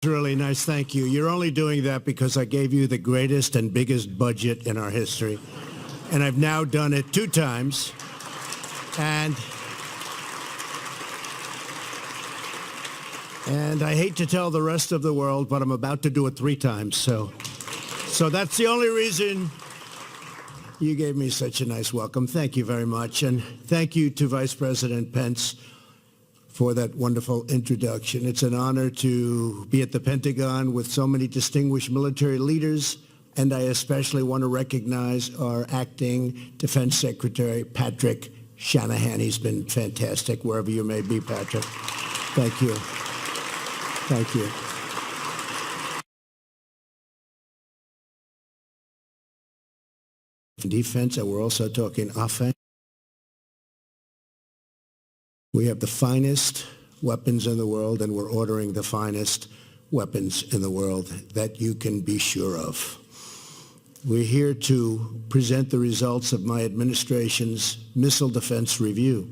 Really nice, thank you. You're only doing that because I gave you the greatest and biggest budget in our history. And I've now done it 2 times. And I hate to tell the rest of the world, but I'm about to do it 3 times. So that's the only reason you gave me such a nice welcome. Thank you very much. And thank you to Vice President Pence for that wonderful introduction. It's an honor to be at the Pentagon with so many distinguished military leaders, and I especially want to recognize our acting Defense Secretary, Patrick Shanahan. He's been fantastic wherever you may be, Patrick. Thank you. Thank you. Defense, and we're also talking offense. We have the finest weapons in the world, and we're ordering the finest weapons in the world that you can be sure of. We're here to present the results of my administration's missile defense review.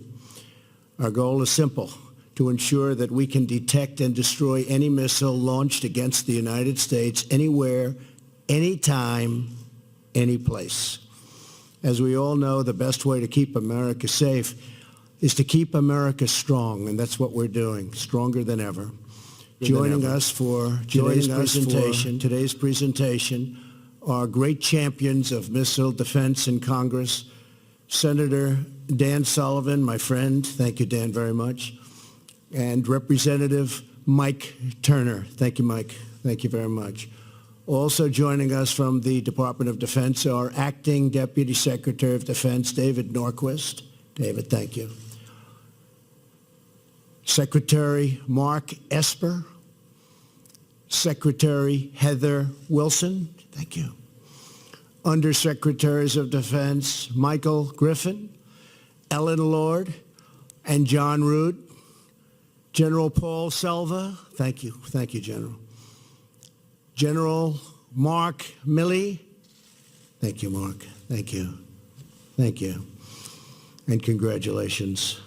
Our goal is simple: to ensure that we can detect and destroy any missile launched against the United States anywhere, anytime, any place. As we all know, the best way to keep America safe is to keep America strong, and that's what we're doing, stronger than ever. Joining us for today's presentation are great champions of missile defense in Congress. Senator Dan Sullivan, my friend, thank you, Dan, very much, and Representative Mike Turner. Thank you, Mike. Thank you very much. Also joining us from the Department of Defense are Acting Deputy Secretary of Defense David Norquist. David, thank you. Secretary Mark Esper, Secretary Heather Wilson, thank you. Undersecretaries of Defense Michael Griffin, Ellen Lord, and John Rood. General Paul Selva, thank you, General. General Mark Milley, thank you, Mark, thank you, and congratulations.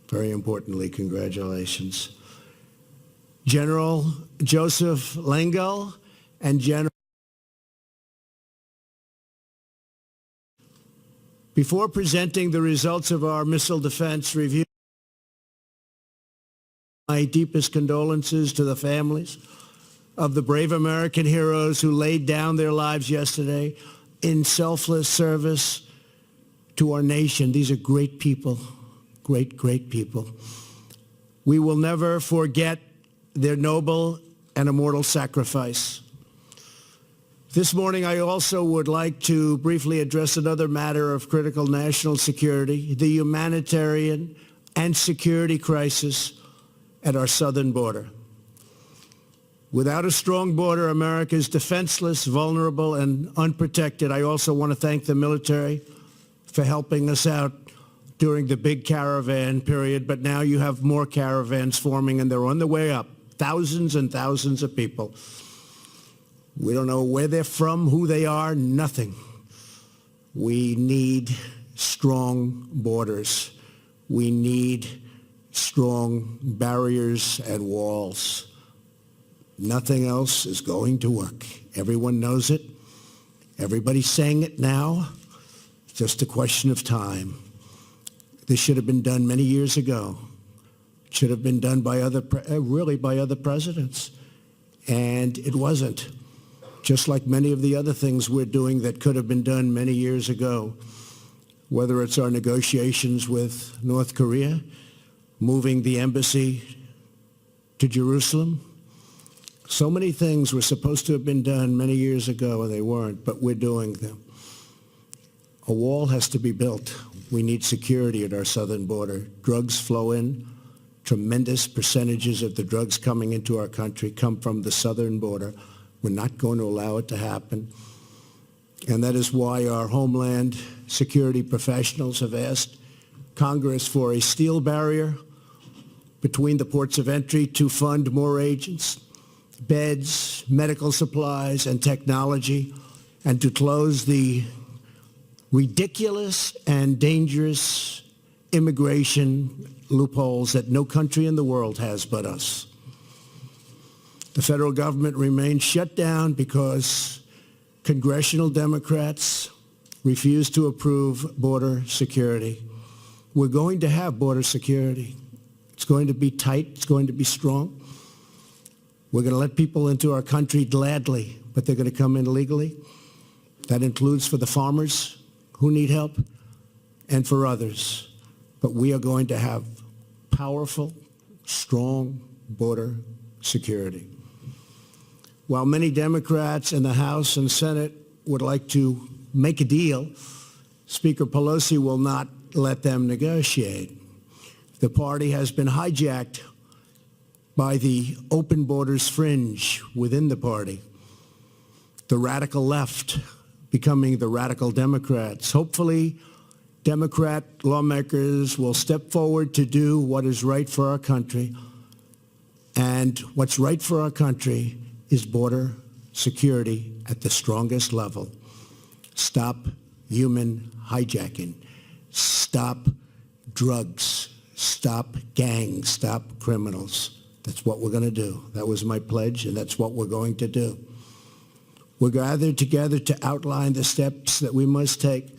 Very importantly, congratulations. General Joseph Lengyel and General. Before presenting the results of our missile defense review, my deepest condolences to the families of the brave American heroes who laid down their lives yesterday in selfless service to our nation. These are great people. Great people. We will never forget their noble and immortal sacrifice. This morning, I also would like to briefly address another matter of critical national security, the humanitarian and security crisis at our southern border. Without a strong border, America is defenseless, vulnerable, and unprotected. I also want to thank the military for helping us out during the big caravan period, but now you have more caravans forming, and they're on the way up. Thousands and thousands of people. We don't know where they're from, who they are, nothing. We need strong borders. We need strong barriers and walls. Nothing else is going to work. Everyone knows it. Everybody's saying it now. It's just a question of time. This should have been done many years ago. It should have been done by other presidents. And it wasn't. Just like many of the other things we're doing that could have been done many years ago, whether it's our negotiations with North Korea, moving the embassy to Jerusalem. So many things were supposed to have been done many years ago, and they weren't, but we're doing them. A wall has to be built. We need security at our southern border. Drugs flow in. Tremendous percentages of the drugs coming into our country come from the southern border. We're not going to allow it to happen. And that is why our Homeland Security professionals have asked Congress for a steel barrier between the ports of entry to fund more agents, beds, medical supplies, and technology, and to close the ridiculous and dangerous immigration loopholes that no country in the world has but us. The federal government remains shut down because congressional Democrats refuse to approve border security. We're going to have border security. It's going to be tight. It's going to be strong. We're going to let people into our country gladly, but they're going to come in illegally. That includes for the farmers who need help and for others. But we are going to have powerful, strong border security. While many Democrats in the House and Senate would like to make a deal, Speaker Pelosi will not let them negotiate. The party has been hijacked by the open borders fringe within the party, the radical left becoming the radical Democrats. Hopefully, Democrat lawmakers will step forward to do what is right for our country. And what's right for our country is border security at the strongest level. Stop human hijacking. Stop drugs. Stop gangs. Stop criminals. That's what we're going to do. That was my pledge, and that's what we're going to do. We're gathered together to outline the steps that we must take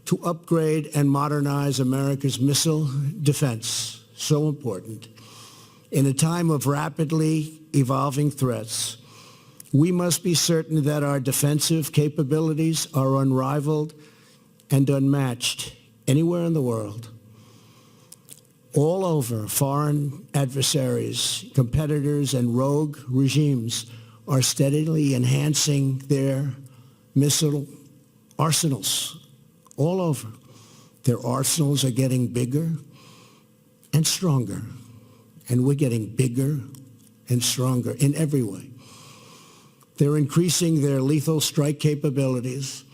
to upgrade and modernize America's missile defense. So important. In a time of rapidly evolving threats, we must be certain that our defensive capabilities are unrivaled and unmatched anywhere in the world. All over, foreign adversaries, competitors, and rogue regimes are steadily enhancing their missile arsenals. All over. Their arsenals are getting bigger and stronger. And we're getting bigger and stronger in every way. They're increasing their lethal strike capabilities,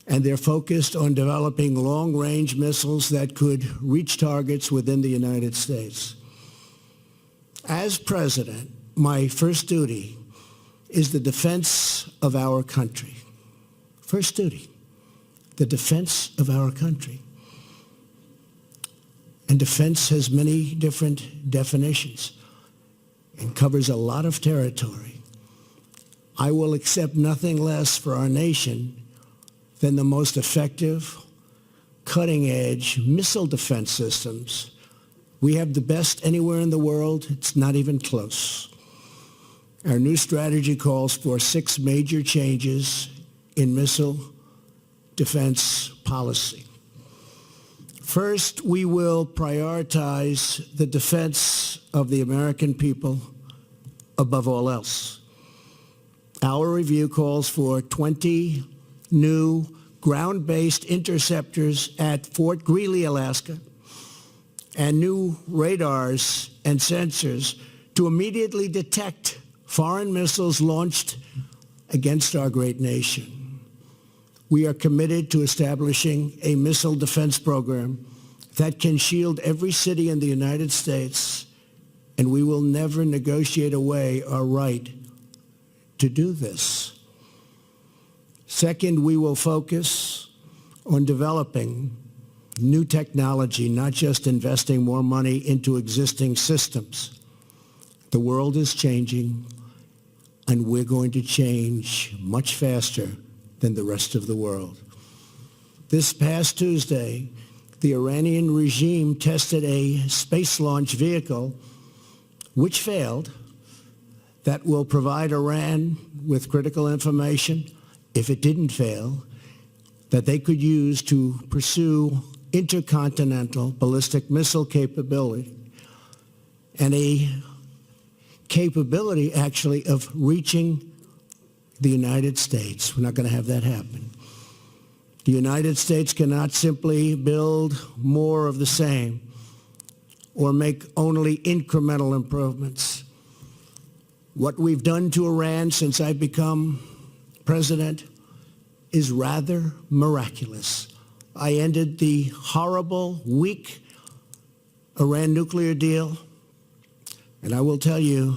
and they're focused on developing long-range missiles that could reach targets within the United States. As president, my first duty is the defense of our country. First duty. The defense of our country. And defense has many different definitions and covers a lot of territory. I will accept nothing less for our nation than the most effective, cutting-edge missile defense systems. We have the best anywhere in the world. It's not even close. Our new strategy calls for 6 major changes in missile defense policy. First, we will prioritize the defense of the American people above all else. Our review calls for 20 new ground-based interceptors at Fort Greely, Alaska, and new radars and sensors to immediately detect foreign missiles launched against our great nation. We are committed to establishing a missile defense program that can shield every city in the United States, and we will never negotiate away our right to do this. Second, we will focus on developing new technology, not just investing more money into existing systems. The world is changing, and we're going to change much faster than the rest of the world. This past Tuesday, the Iranian regime tested a space launch vehicle which failed that will provide Iran with critical information, if it didn't fail, that they could use to pursue intercontinental ballistic missile capability and a capability actually of reaching the United States. We're not going to have that happen. The United States cannot simply build more of the same or make only incremental improvements. What we've done to Iran since I've become president is rather miraculous. I ended the horrible, weak Iran nuclear deal, and I will tell you,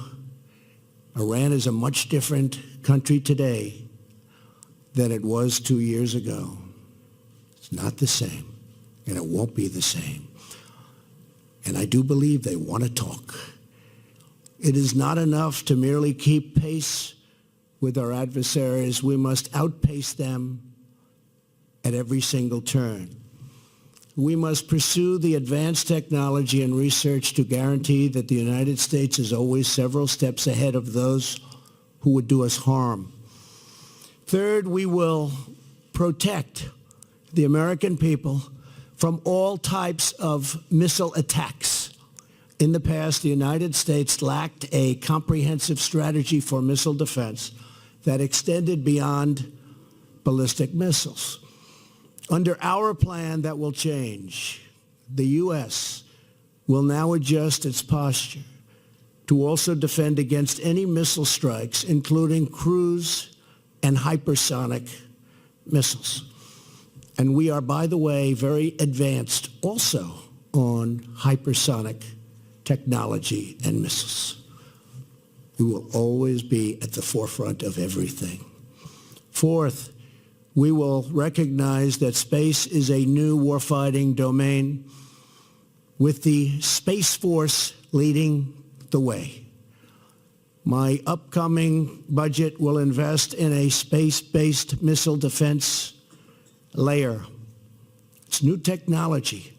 Iran is a much different country today than it was 2 years ago. It's not the same, and it won't be the same. And I do believe they want to talk. It is not enough to merely keep pace with our adversaries. We must outpace them at every single turn. We must pursue the advanced technology and research to guarantee that the United States is always several steps ahead of those who would do us harm. Third, we will protect the American people from all types of missile attacks. In the past, the United States lacked a comprehensive strategy for missile defense that extended beyond ballistic missiles. Under our plan, that will change. The U.S. will now adjust its posture to also defend against any missile strikes, including cruise and hypersonic missiles. And we are, by the way, very advanced also on hypersonic technology and missiles. We will always be at the forefront of everything. Fourth, we will recognize that space is a new warfighting domain, with the Space Force leading the way. My upcoming budget will invest in a space-based missile defense layer. It's new technology.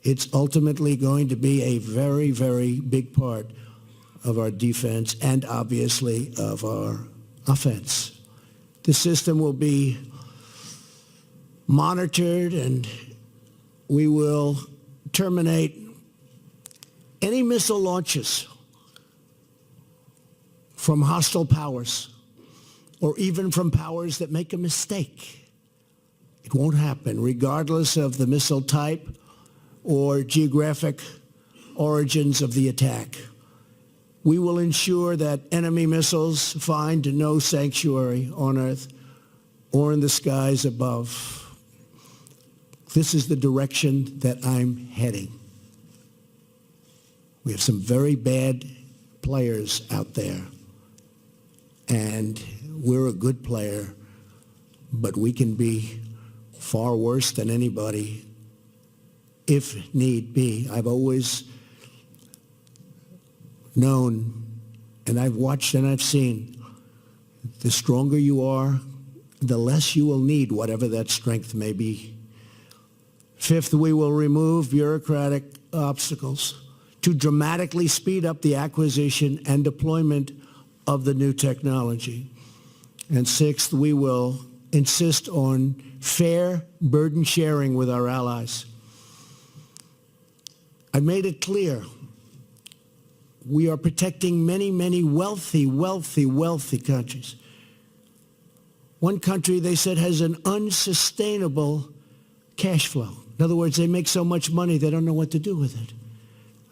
It's ultimately going to be a very, very big part of our defense and obviously of our offense. The system will be monitored, and we will terminate any missile launches from hostile powers or even from powers that make a mistake. It won't happen, regardless of the missile type or geographic origins of the attack. We will ensure that enemy missiles find no sanctuary on Earth or in the skies above. This is the direction that I'm heading. We have some very bad players out there, and we're a good player, but we can be far worse than anybody if need be. I've always known, and I've watched and I've seen, the stronger you are, the less you will need whatever that strength may be. Fifth, we will remove bureaucratic obstacles to dramatically speed up the acquisition and deployment of the new technology. And sixth, we will insist on fair burden sharing with our allies. I've made it clear we are protecting many, many wealthy countries. One country, they said, has an unsustainable cash flow. In other words, they make so much money they don't know what to do with it.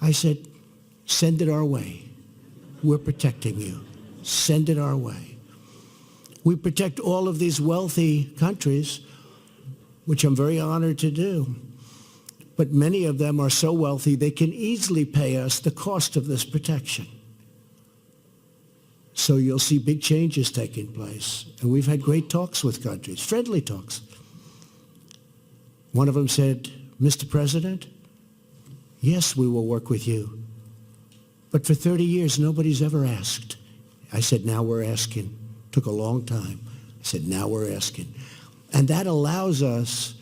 I said, send it our way. We're protecting you. Send it our way. We protect all of these wealthy countries, which I'm very honored to do. But many of them are so wealthy they can easily pay us the cost of this protection. So you'll see big changes taking place. And we've had great talks with countries, friendly talks. One of them said, Mr. President, yes, we will work with you. But for 30 years, nobody's ever asked. I said, now we're asking. Took a long time. I said, now we're asking. And that allows us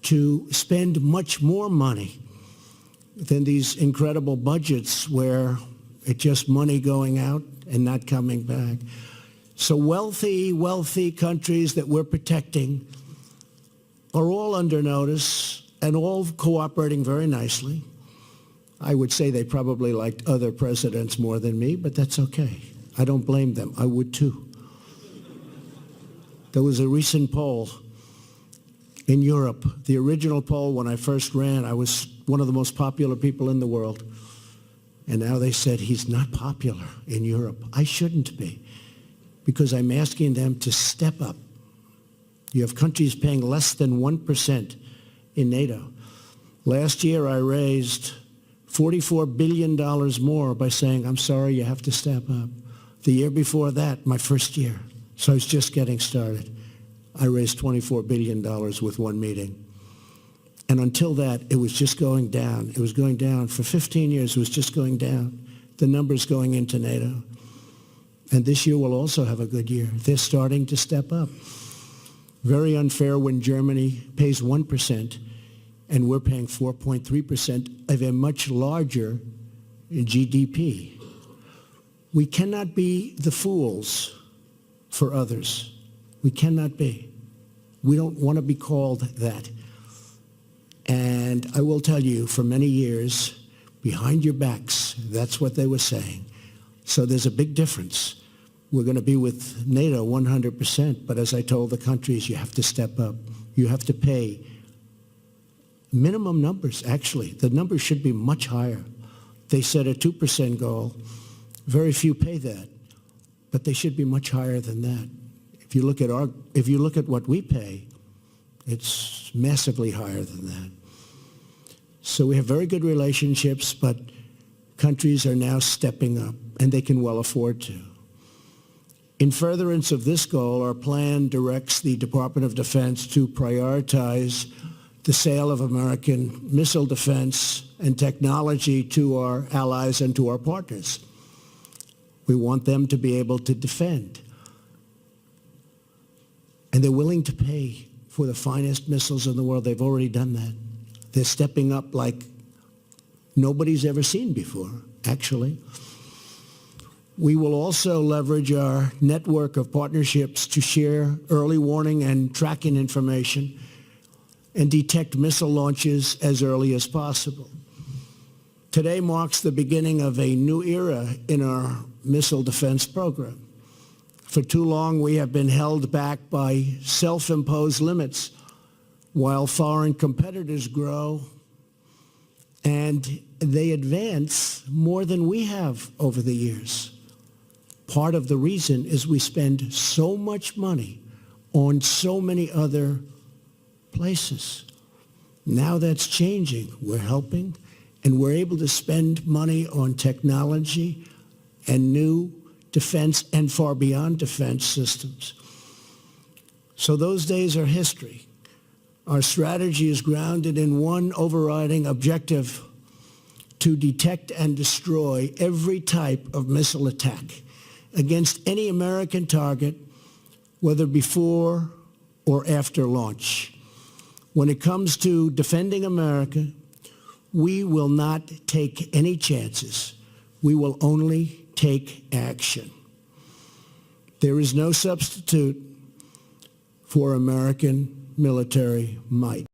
to spend much more money than these incredible budgets where it's just money going out and not coming back. So wealthy countries that we're protecting are all under notice and all cooperating very nicely. I would say they probably liked other presidents more than me, but that's okay. I don't blame them. I would too. There was a recent poll in Europe. The original poll, when I first ran, I was one of the most popular people in the world. And now they said he's not popular in Europe. I shouldn't be, because I'm asking them to step up. You have countries paying less than 1% in NATO. Last year, I raised $44 billion more by saying, I'm sorry, you have to step up. The year before that, my first year, so I was just getting started, I raised $24 billion with one meeting. And until that, it was just going down. It was going down. For 15 years, it was just going down. the numbers going into NATO. And this year will also have a good year. They're starting to step up. Very unfair when Germany pays 1% and we're paying 4.3% of a much larger GDP. We cannot be the fools for others. We cannot be. We don't want to be called that. And I will tell you, for many years, behind your backs, that's what they were saying. So there's a big difference. We're going to be with NATO 100%, but as I told the countries, you have to step up. You have to pay minimum numbers, actually. The numbers should be much higher. They set a 2% goal. Very few pay that, but they should be much higher than that. If you look at what we pay, it's massively higher than that. So we have very good relationships, but countries are now stepping up, and they can well afford to. In furtherance of this goal, our plan directs the Department of Defense to prioritize the sale of American missile defense and technology to our allies and to our partners. We want them to be able to defend. And they're willing to pay for the finest missiles in the world. They've already done that. They're stepping up like nobody's ever seen before, actually. We will also leverage our network of partnerships to share early warning and tracking information and detect missile launches as early as possible. Today marks the beginning of a new era in our missile defense program. For too long, we have been held back by self-imposed limits while foreign competitors grow and they advance more than we have over the years. Part of the reason is we spend so much money on so many other places. Now that's changing. We're helping, and we're able to spend money on technology and new defense and far beyond defense systems. So those days are history. Our strategy is grounded in one overriding objective: to detect and destroy every type of missile attack against any American target, whether before or after launch. When it comes to defending America, we will not take any chances. We will only take action. There is no substitute for American military might.